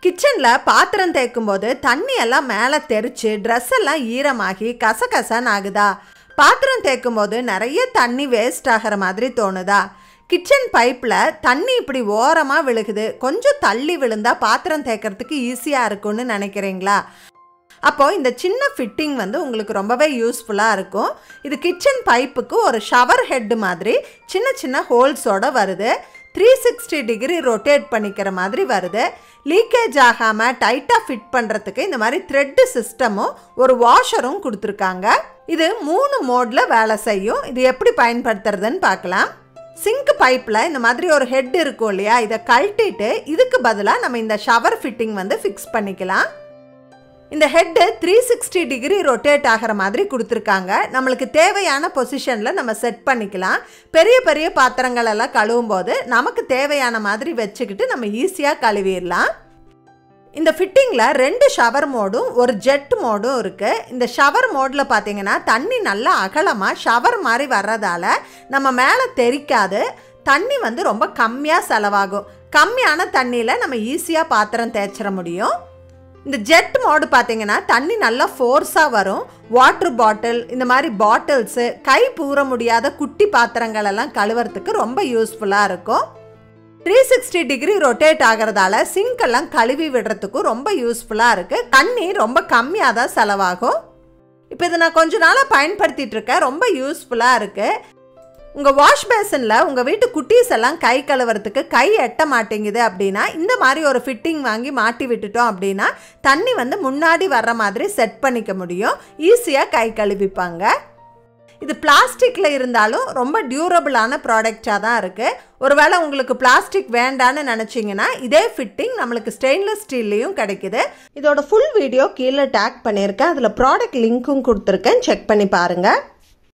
கிச்சன்ல பாத்திரம் தேய்க்கும் போது தண்ணி எல்லாம் மேலே தெரிச்சு ட்ரெஸ் எல்லாம் ஈரமாகி கசகசன்னு ஆகுதா? பாத்திரம் தேய்க்கும் போது நிறைய தண்ணி வேஸ்ட் ஆகிற மாதிரி தோணுதா? கிச்சன் பைப்பில் தண்ணி இப்படி ஓரமாக விழுகுது, கொஞ்சம் தள்ளி விழுந்தா பாத்திரம் தேய்க்கிறதுக்கு ஈஸியாக இருக்கும்னு நினைக்கிறீங்களா? அப்போது இந்த சின்ன ஃபிட்டிங் வந்து உங்களுக்கு ரொம்பவே யூஸ்ஃபுல்லாக இருக்கும். இது கிச்சன் பைப்புக்கு ஒரு ஷவர் ஹெட் மாதிரி சின்ன சின்ன ஹோல்ஸோடு வருது. 360 டிகிரி ரொட்டேட் பண்ணிக்கிற மாதிரி வருது. லீக்கேஜ் ஆகாமல் டைட்டாக ஃபிட் பண்ணுறதுக்கு இந்த மாதிரி த்ரெட்டு சிஸ்டமும் ஒரு வாஷரும் கொடுத்துருக்காங்க. இது 3 மோடில் வேலை செய்யும். இது எப்படி பயன்படுத்துறதுன்னு பார்க்கலாம். சிங்க் பைப்பில் இந்த மாதிரி ஒரு ஹெட் இருக்கும் இல்லையா, இதை கழட்டிட்டு இதுக்கு பதிலாக நம்ம இந்த ஷவர் ஃபிட்டிங் வந்து ஃபிக்ஸ் பண்ணிக்கலாம். இந்த ஹெட்டு 360 டிகிரி ரொட்டேட் ஆகிற மாதிரி கொடுத்துருக்காங்க. நம்மளுக்கு தேவையான பொசிஷனில் நம்ம செட் பண்ணிக்கலாம். பெரிய பெரிய பாத்திரங்கள் எல்லாம் கழுவும் போது நமக்கு தேவையான மாதிரி வச்சுக்கிட்டு நம்ம ஈஸியாக கழுவிடலாம். இந்த ஃபிட்டிங்கில் 2 ஷவர் மோடும் ஒரு ஜெட் மோடும் இருக்குது. இந்த ஷவர் மோடில் பார்த்தீங்கன்னா தண்ணி நல்லா அகலமாக ஷவர் மாதிரி வர்றதால நம்ம மேலே தெரிக்காது. தண்ணி வந்து ரொம்ப கம்மியாக செலவாகும். கம்மியான தண்ணியில் நம்ம ஈஸியாக பாத்திரம் தேய்ச்சிட முடியும். இந்த ஜெட் மோடு பார்த்தீங்கன்னா தண்ணி நல்லா ஃபோர்ஸாக வரும். வாட்டர் பாட்டில், இந்த மாதிரி பாட்டில்ஸு, கை பூர முடியாத குட்டி பாத்திரங்கள் எல்லாம் கழுவுறதுக்கு ரொம்ப யூஸ்ஃபுல்லாக இருக்கும். 360 டிகிரி ரொட்டேட் ஆகிறதால சிங்க்கெல்லாம் கழுவி விடுறதுக்கும் ரொம்ப யூஸ்ஃபுல்லாக இருக்குது. தண்ணி ரொம்ப கம்மியாக தான் செலவாகும். இப்போ இதை நான் கொஞ்ச நாளாக பயன்படுத்திகிட்டு இருக்கேன். ரொம்ப யூஸ்ஃபுல்லாக இருக்குது. உங்கள் வாஷ் பேசனில் உங்கள் வீட்டு குட்டீஸ் எல்லாம் கை கழுவுறதுக்கு கை எட்ட மாட்டேங்குது அப்படின்னா இந்த மாதிரி ஒரு ஃபிட்டிங் வாங்கி மாட்டி விட்டுட்டோம் அப்படின்னா தண்ணி வந்து முன்னாடி வர்ற மாதிரி செட் பண்ணிக்க முடியும். ஈஸியாக கை கழுவிப்பாங்க. இது பிளாஸ்டிக்கில் இருந்தாலும் ரொம்ப டியூரபிளான ப்ராடக்டாக தான் இருக்குது. ஒருவேளை உங்களுக்கு பிளாஸ்டிக் வேண்டான்னு நினச்சிங்கன்னா இதே ஃபிட்டிங் நம்மளுக்கு ஸ்டெயின்லெஸ் ஸ்டீல்லையும் கிடைக்குது. இதோட ஃபுல் வீடியோ கீழே டேக் பண்ணியிருக்கேன். அதில் ப்ராடக்ட் லிங்க்கும் கொடுத்துருக்கேன். செக் பண்ணி பாருங்கள்.